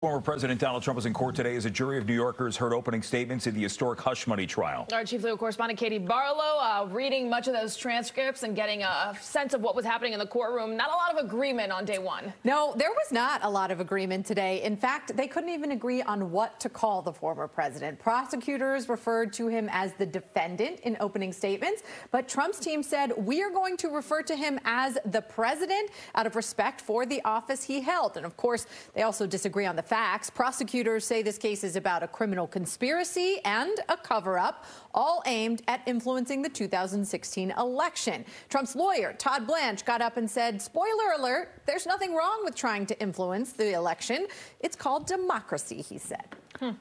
Former President Donald Trump was in court today as a jury of New Yorkers heard opening statements in the historic hush money trial. Our chief legal correspondent Katie Barlow reading much of those transcripts and getting a sense of what was happening in the courtroom. Not a lot of agreement on day one. No, there was not a lot of agreement today. In fact, they couldn't even agree on what to call the former president. Prosecutors referred to him as the defendant in opening statements, but Trump's team said, we are going to refer to him as the president out of respect for the office he held. And of course, they also disagree on the facts. Prosecutors say this case is about a criminal conspiracy and a cover-up, all aimed at influencing the 2016 election. Trump's lawyer, Todd Blanche, got up and said, spoiler alert, there's nothing wrong with trying to influence the election. It's called democracy, he said. All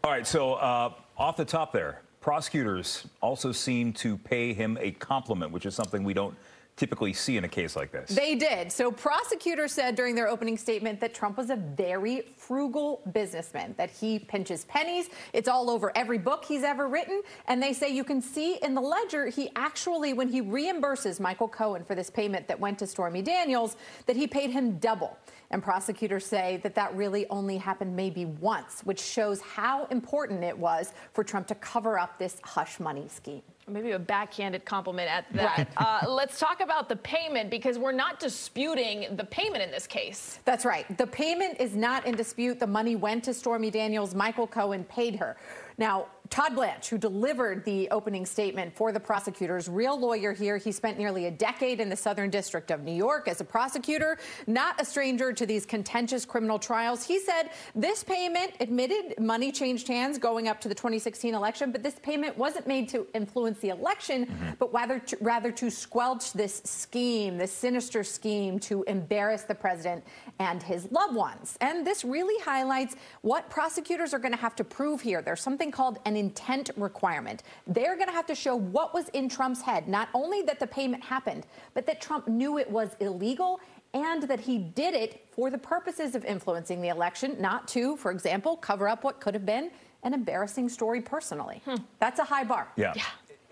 right, so off the top there, prosecutors also seem to pay him a compliment, which is something we don't typically see in a case like this. They did. So prosecutors said during their opening statement that Trump was a very frugal businessman, that he pinches pennies. It's all over every book he's ever written. And they say you can see in the ledger, he actually, when he reimburses Michael Cohen for this payment that went to Stormy Daniels, that he paid him double. And prosecutors say that that really only happened maybe once, which shows how important it was for Trump to cover up this hush money scheme. Maybe a backhanded compliment at that. Let's talk about the payment, because we're not disputing the payment in this case. That's right. The payment is not in dispute. The money went to Stormy Daniels. Michael Cohen paid her. Now, Todd Blanche, who delivered the opening statement for the prosecutors, real lawyer here. He spent nearly a decade in the Southern District of New York as a prosecutor, not a stranger to these contentious criminal trials. He said this payment, admitted money changed hands going up to the 2016 election, but this payment wasn't made to influence the election, but rather to squelch this scheme, this sinister scheme to embarrass the president and his loved ones. And this really highlights what prosecutors are going to have to prove here. There's something called an intent requirement. They're going to have to show what was in Trump's head, not only that the payment happened, but that Trump knew it was illegal and that he did it for the purposes of influencing the election, not to, for example, cover up what could have been an embarrassing story personally. That's a high bar. Yeah.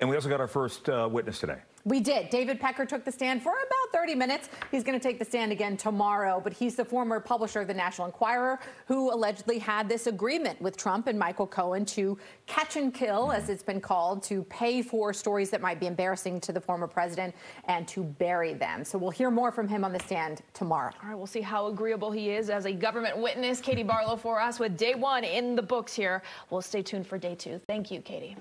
And we also got our first witness today. We did. David Pecker took the stand for about 30 minutes. He's going to take the stand again tomorrow, but he's the former publisher of the National Enquirer who allegedly had this agreement with Trump and Michael Cohen to catch and kill, as it's been called, to pay for stories that might be embarrassing to the former president and to bury them. So we'll hear more from him on the stand tomorrow. All right, we'll see how agreeable he is as a government witness. Katie Barlow for us with day one in the books here. We'll stay tuned for day two. Thank you, Katie.